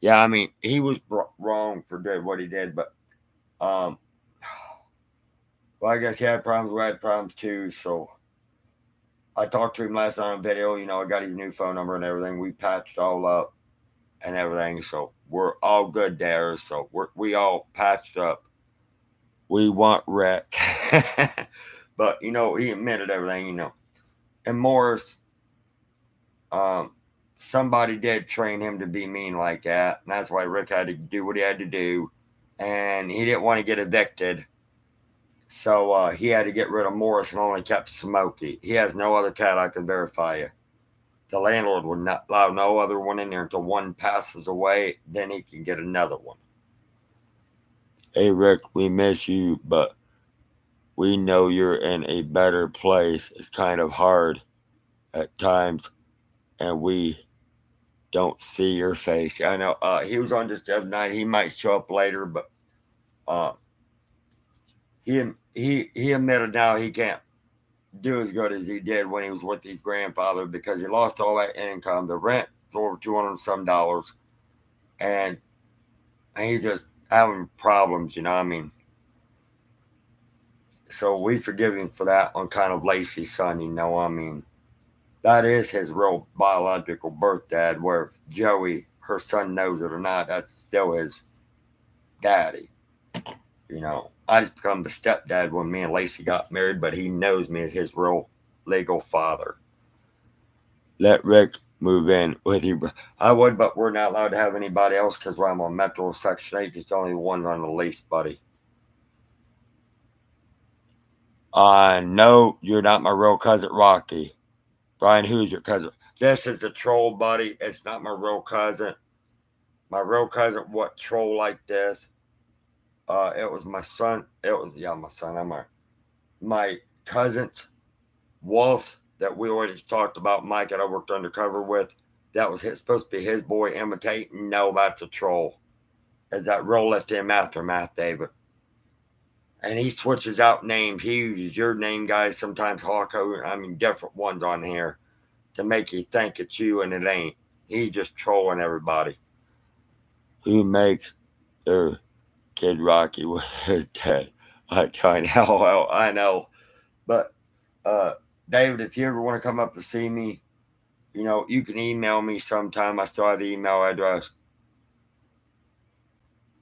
yeah, I mean, he was wrong for doing what he did, but Well, I guess he had problems. We had problems too. So I talked to him last night on video. I got his new phone number and everything. We patched all up and everything. So we're all good there. So we all patched up. We want Rick. But, he admitted everything. And Morris, um, somebody did train him to be mean like that. And that's why Rick had to do what he had to do. And he didn't want to get evicted. So he had to get rid of Morris and only kept Smokey. He has no other cat I can verify you. The landlord would not allow no other one in there until one passes away. Then he can get another one. Hey, Rick, we miss you, but we know you're in a better place. It's kind of hard at times, and we don't see your face. I know he was on just the other night. He might show up later, but uh, he admitted now he can't do as good as he did when he was with his grandfather because he lost all that income. The rent was over $200 some, and he just having problems. I mean, so we forgive him for that on kind of Lacey's son. I mean, that is his real biological birth dad. Where Joey, her son, knows it or not, that's still his daddy. I just become the stepdad when me and Lacey got married, but he knows me as his real legal father. Let Rick move in with you. I would, but we're not allowed to have anybody else because I'm on Metro Section 8, just only the ones on the lease, buddy. No, you're not my real cousin, Rocky. Brian, who's your cousin? This is a troll, buddy. It's not my real cousin. My real cousin, what troll like this? It was my son. It was my son. My cousin's Wolf that we already talked about. Mike that I worked undercover with. That was supposed to be his boy imitating. No, that's a troll. Is that roll left him aftermath, David? And he switches out names. He uses your name, guys. Sometimes Hawko. I mean, different ones on here to make you think it's you and it ain't. He's just trolling everybody. Who makes their kid Rocky with his dad? I know, well, I know. But uh, David, if you ever want to come up to see me, you can email me sometime. I still have the email address.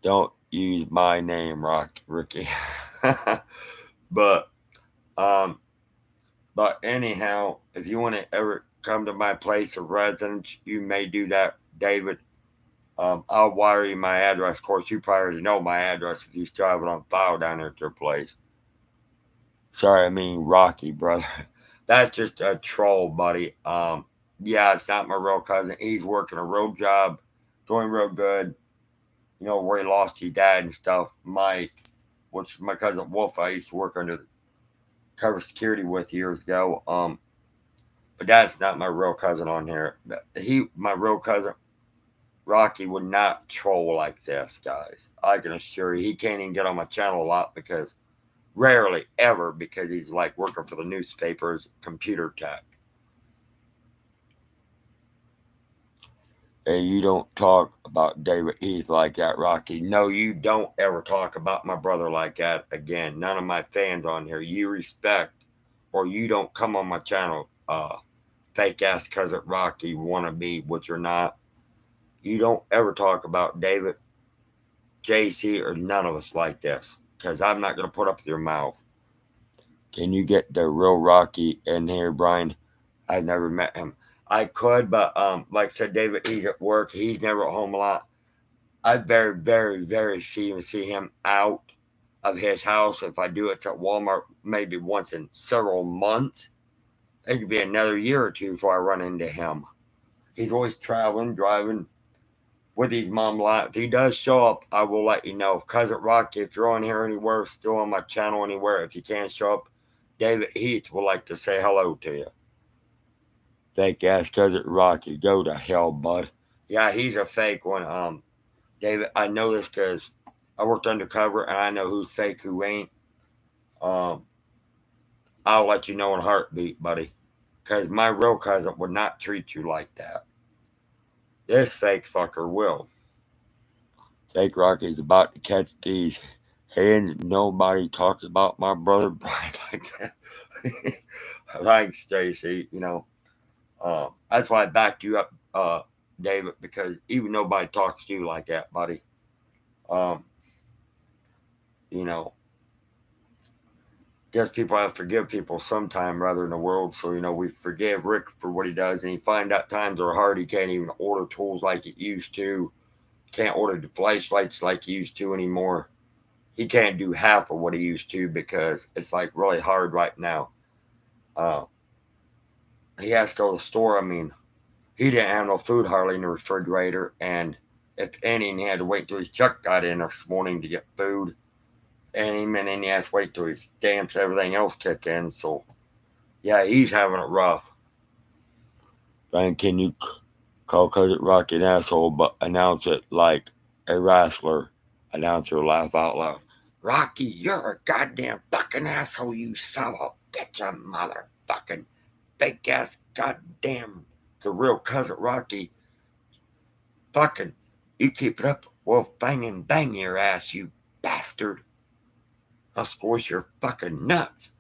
Don't use my name, Ricky. but um, but anyhow, if you want to ever come to my place of residence, you may do that, David. I'll wire you my address. Of course, you probably already know my address if you still have it on file down there at your place. Sorry, I mean Rocky, brother. That's just a troll, buddy. Yeah, it's not my real cousin. He's working a real job, doing real good. Where he lost his dad and stuff. Mike, which is my cousin Wolf, I used to work under cover security with years ago. But that's not my real cousin on here. My real cousin Rocky would not troll like this, guys. I can assure you, he can't even get on my channel a lot because rarely ever because he's like working for the newspapers, computer tech. Hey, you don't talk about David Heath like that, Rocky. No, you don't ever talk about my brother like that again. None of my fans on here. You respect or you don't come on my channel, fake ass cousin Rocky wannabe, which you're not. You don't ever talk about David, JC, or none of us like this because I'm not going to put up with your mouth. Can you get the real Rocky in here, Brian? I've never met him. I could, but like I said, David, he's at work. He's never at home a lot. I very, very, very see him out of his house. If I do it at Walmart, maybe once in several months. It could be another year or two before I run into him. He's always traveling, driving with his mom a lot. If he does show up, I will let you know. Cousin Rocky, if you're on here anywhere, still on my channel anywhere, if you can't show up, David Heath would like to say hello to you. Fake ass cousin Rocky, go to hell, bud. Yeah, he's a fake one. David, I know this because I worked undercover and I know who's fake, who ain't. Um, I'll let you know in a heartbeat, buddy. Because my real cousin would not treat you like that. This fake fucker will. Fake Rocky's about to catch these And nobody talks about my brother Brian like that. Thanks, Stacy. That's why I backed you up, David, because even nobody talks to you like that, buddy. Um, you know, guess people have to forgive people sometime rather in the world. So, we forgive Rick for what he does, and he find out times are hard. He can't even order tools like he used to. Can't order the flashlights like he used to anymore. He can't do half of what he used to because it's like really hard right now. Uh, he has to go to the store. I mean, he didn't have no food hardly in the refrigerator, and if any, he had to wait till his truck got in this morning to get food. And then he has to wait till his stamps, everything else kick in. So yeah, he's having it rough. Brian, can you call Cousin Rocky an asshole, but announce it like a wrestler announcer? Laugh out loud. Rocky, you're a goddamn fucking asshole, you son of a bitch, a motherfucking fake ass goddamn the real Cousin Rocky. Fucking, you keep it up, we'll fang and bang your ass, you bastard. I'll squish your fucking nuts.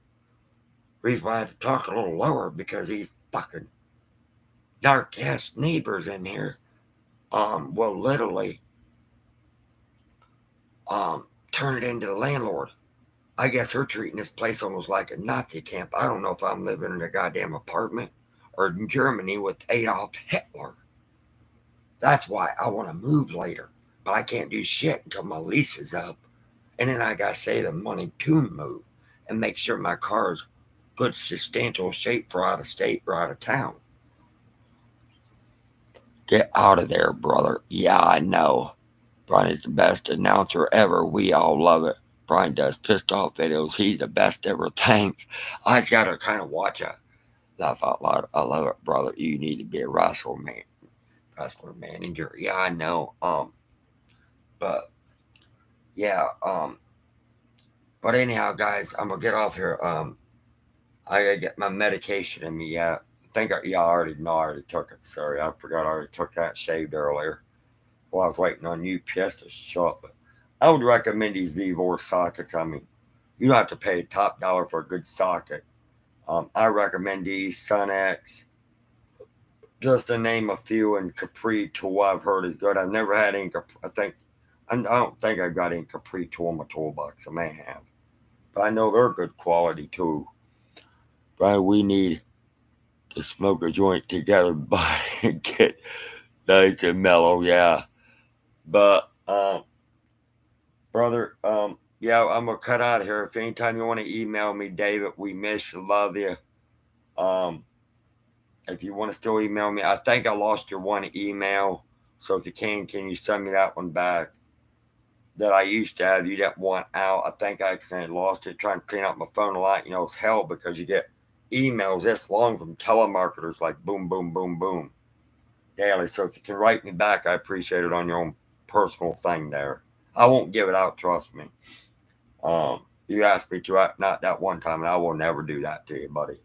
Reason why I had to talk a little lower because these fucking dark ass neighbors in here will literally um turn it into the landlord. I guess her treating this place almost like a Nazi camp. I don't know if I'm living in a goddamn apartment or in Germany with Adolf Hitler. That's why I want to move later, but I can't do shit until my lease is up, and then I gotta save the money to move and make sure my car's good substantial shape for out of state or out of town. Get out of there, brother. Yeah, I know. Brian is the best announcer ever. We all love it. Brian does pissed off videos. He's the best ever. Thanks. I gotta kind of watch it. Laugh out loud. I love it, brother. You need to be a wrestler manager. Yeah, I know. But yeah. But anyhow, guys, I'm gonna get off here. I gotta get my medication in me. Yeah, I already know. I already took it. Sorry, I forgot. I already took that. Shaved earlier. Well, I was waiting on UPS to show up. But I would recommend these Vevor sockets. I mean, you don't have to pay top dollar for a good socket. I recommend these Sunex, just to name a few, and Capri Tool I've heard is good. I've never had any. I don't think I've got any Capri Tool in my toolbox. I may have, but I know they're good quality too. Brian, we need to smoke a joint together, but get nice and mellow. Yeah, but brother, yeah, I'm gonna cut out of here. If anytime you want to email me, David, we miss you, love you. Um, if you want to still email me, I think I lost your one email. So if you can you send me that one back that I used to have? You didn't want out. I think I accidentally lost it. Trying to clean out my phone a lot. It's hell because you get emails this long from telemarketers like boom, boom, boom, boom daily. So if you can write me back, I appreciate it on your own personal thing there. I won't give it out, trust me. You asked me to, not that one time, and I will never do that to you, buddy.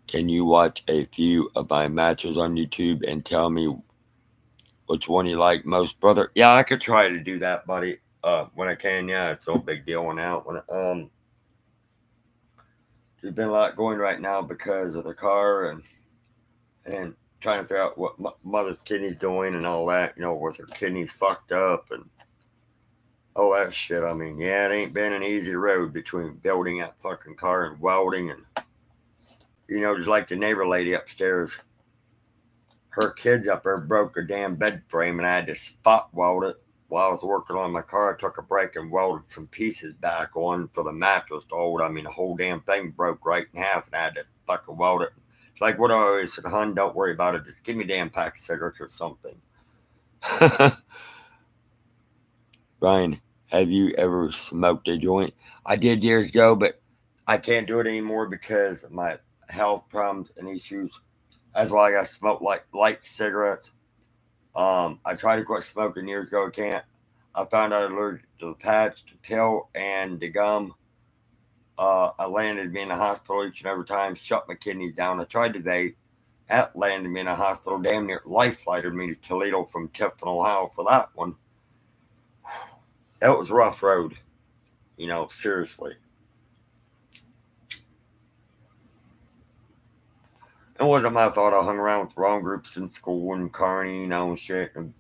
Can you watch a few of my matches on YouTube and tell me which one you like most, brother? Yeah, I could try to do that, buddy. When I can, yeah, it's no big deal when out. There's been a lot going right now because of the car and trying to figure out what mother's kidney's doing and all that. With her kidneys fucked up and all that shit. I mean, yeah, it ain't been an easy road between building that fucking car and welding and just like the neighbor lady upstairs. Her kids up there broke a damn bed frame and I had to spot weld it while I was working on my car. I took a break and welded some pieces back on for the mattress to hold. I mean, the whole damn thing broke right in half and I had to fucking weld it. It's like what I always said, hon, don't worry about it. Just give me a damn pack of cigarettes or something. Brian, have you ever smoked a joint? I did years ago, but I can't do it anymore because of my health problems and issues. That's why I got to smoke like light cigarettes. I tried to quit smoking years ago. I can't. I found out I'm allergic to the patch, the pill, and the gum. I landed me in the hospital each and every time, shut my kidneys down. I tried to vape, That landed me in a hospital, damn near life flighted me to Toledo from Tifton, Ohio for that one. That was a rough road, seriously. It wasn't my fault. I hung around with the wrong groups in school and Carney, and shit. And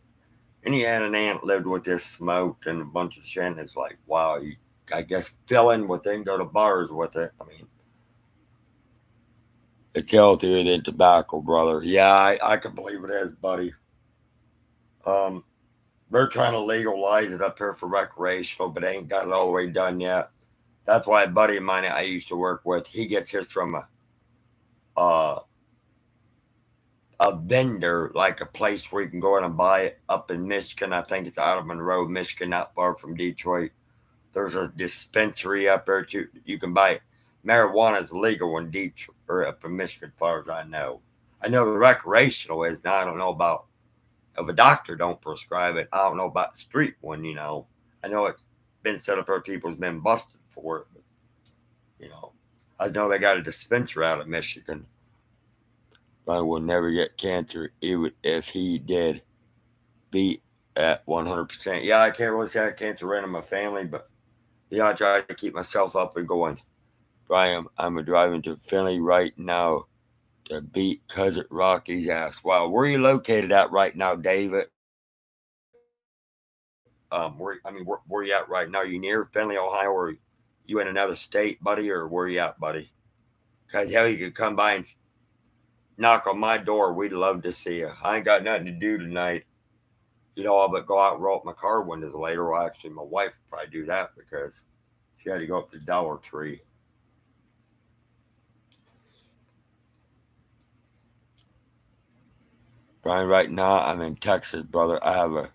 he had an aunt lived with this, smoked, and a bunch of shit. And it's like, wow, you, I guess, fill in with it and go to bars with it. I mean, it's healthier than tobacco, brother. Yeah, I can believe it is, buddy. Um, they're trying to legalize it up here for recreational, but they ain't got it all the way done yet. That's why a buddy of mine I used to work with, he gets his from a a vendor, like a place where you can go in and buy it up in Michigan. I think it's out of Monroe, Michigan, not far from Detroit. There's a dispensary up there too. You can buy it. Marijuana is legal in Detroit or up in Michigan, as far as I know. I know the recreational is. Now I don't know about if a doctor don't prescribe it. I don't know about the street one. I know it's been set up where people's been busted for it. But, you know, I know they got a dispensary out of Michigan. I will never get cancer, even if he did be at 100%. Yeah, I can't really say I had cancer right in my family, but I try to keep myself up and going. Brian, I'm driving to Philly right now to beat Cousin Rocky's ass. Wow, where are you located at right now, David? Where you at right now? You near Findlay, Ohio, or you in another state, buddy, or where you at, buddy? Cause hell, you could come by and knock on my door. We'd love to see you. I ain't got nothing to do tonight. But go out and roll up my car windows later. Well, actually, my wife would probably do that because she had to go up to Dollar Tree. Brian, right now I'm in Texas, brother. I have a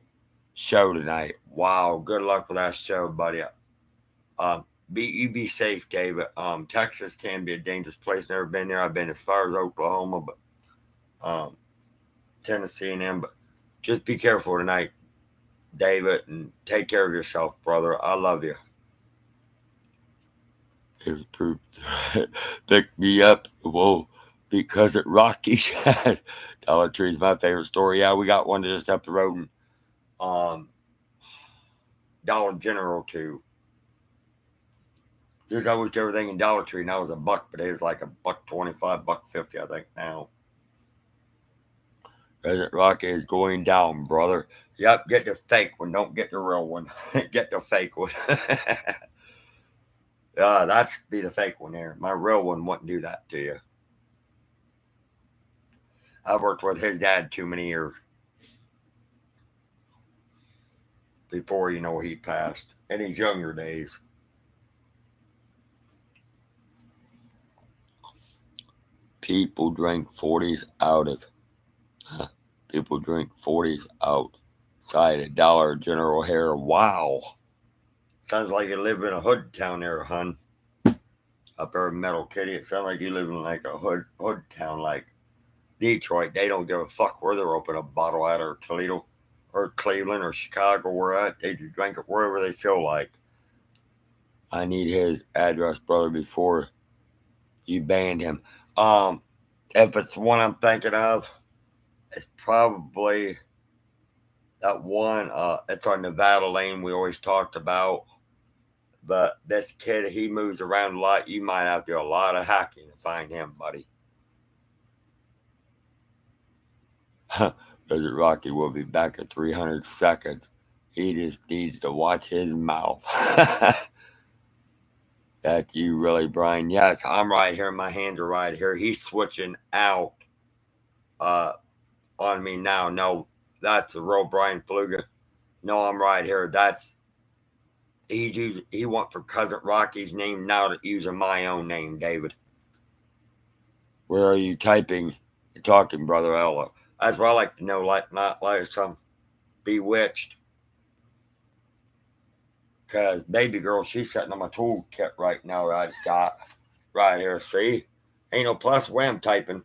show tonight. Wow, good luck with that show, buddy. Um, be safe, David. Texas can be a dangerous place. Never been there. I've been as far as Oklahoma, but um, Tennessee and them. But just be careful tonight, David, and take care of yourself, brother. I love you. It was pick me up. Whoa, because at Rocky's Dollar Tree's my favorite store. Yeah, we got one just up the road in um, Dollar General too. There's always everything in Dollar Tree. Now it's a buck, but it was like a $1.25, $1.50, I think now. President Rocky is going down, brother. Yep, get the fake one. Don't get the real one. Get the fake one. That's be the fake one there. My real one wouldn't do that to you. I worked with his dad too many years before he passed. In his younger days. People drink 40s out of. Huh. People drink 40s outside a Dollar General here. Wow. Sounds like you live in a hood town there, hun. Up there in Metal Kitty. It sounds like you live in like a hood town like Detroit. They don't give a fuck where they're open a bottle at, or Toledo or Cleveland or Chicago, where at. They just drink it wherever they feel like. I need his address, brother, before you banned him. Um, if it's the one I'm thinking of, it's probably that one. It's on Nevada Lane we always talked about. But this kid, he moves around a lot. You might have to do a lot of hacking to find him, buddy. Desert Rocky will be back in 300 seconds. He just needs to watch his mouth. That's you, really, Brian. Yes, I'm right here. My hands are right here. He's switching out uh, on me now. No, that's the real Brian Fluga. No, I'm right here. He went for Cousin Rocky's name now to using my own name, David. Where are you typing? You're talking, brother Ella. That's what I like to know. Like not like some bewitched. Cause baby girl, she's sitting on my toolkit right now. I just got right here. See, ain't no plus where I'm typing.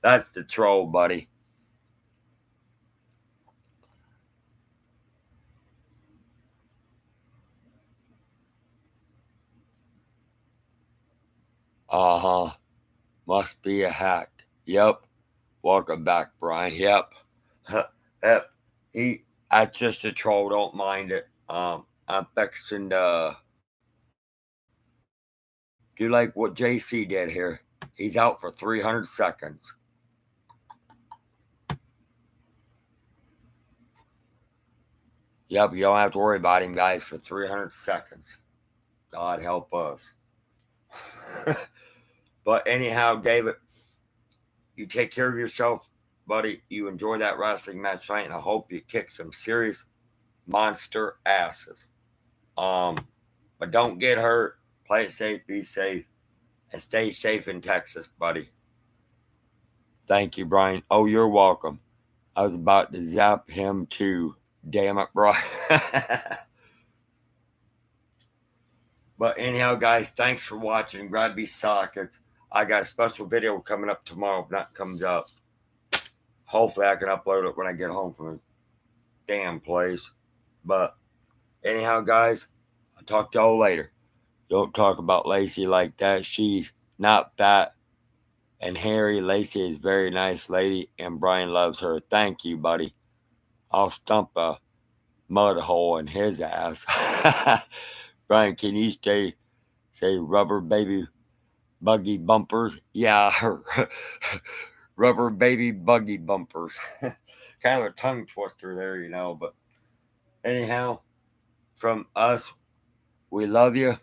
That's the troll, buddy. Uh huh. Must be a hack. Yep. Welcome back, Brian. Yep. Yep. That's just a troll. Don't mind it. I'm fixing to do like what JC did here. He's out for 300 seconds. Yep, you don't have to worry about him, guys, for 300 seconds. God help us. But anyhow, David, you take care of yourself, buddy. You enjoy that wrestling match tonight, and I hope you kick some serious monster asses. Um, but don't get hurt. Play it safe, be safe, and stay safe in Texas, buddy. Thank you, Brian. Oh, you're welcome. I was about to zap him too. Damn it, Brian. But anyhow, guys, thanks for watching. Grab these sockets. I got a special video coming up tomorrow if that comes up. Hopefully, I can upload it when I get home from this damn place. But anyhow, guys, I'll talk to y'all later. Don't talk about Lacey like that. She's not that. And Harry, Lacey is a very nice lady, and Brian loves her. Thank you, buddy. I'll stump a mud hole in his ass. Brian, can you say rubber baby buggy bumpers? Yeah, rubber baby buggy bumpers. Kind of a tongue twister there, But anyhow, from us, we love you.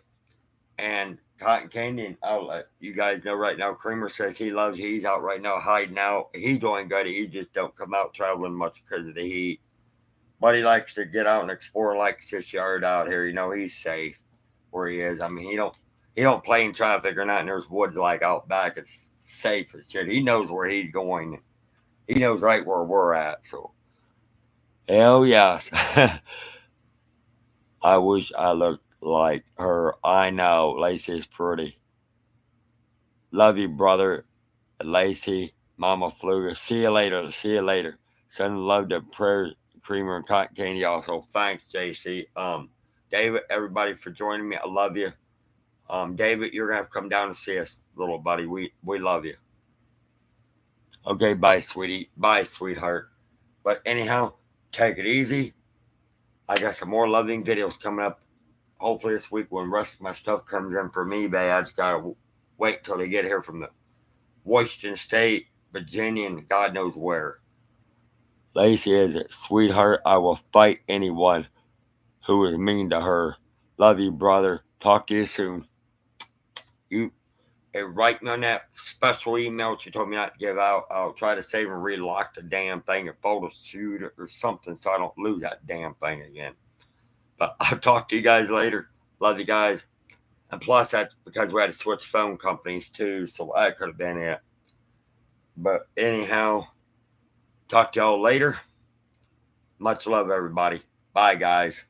And Cotton Candy and Outlet, you guys know right now, Creamer says he loves you. He's out right now hiding out. He's doing good. He just don't come out traveling much because of the heat. But he likes to get out and explore, like his yard out here. He's safe where he is. I mean, he don't play in traffic or nothing. There's woods like out back. It's safe as shit. He knows where he's going. He knows right where we're at. So, hell yes. I wish I looked like her. I know. Lacey's pretty. Love you, brother. Lacey, Mama Fluga. See you later. See you later. Send love to Prayer Creamer and Cotton Candy also. Thanks, JC. David, everybody for joining me. I love you. David, you're gonna have to come down and see us, little buddy. We love you. Okay, bye, sweetie. Bye, sweetheart. But anyhow, take it easy. I got some more loving videos coming up. Hopefully this week when the rest of my stuff comes in from eBay. I just gotta wait till they get here from the Washington State, Virginia, and God knows where. Lacey is a sweetheart. I will fight anyone who is mean to her. Love you, brother. Talk to you soon. You write me on that special email that you told me not to give out. I'll try to save and relock the damn thing and photo shoot it or something so I don't lose that damn thing again. But I'll talk to you guys later. Love you guys. And plus, that's because we had to switch phone companies too, so that could have been it. But anyhow, talk to y'all later. Much love, everybody. Bye, guys.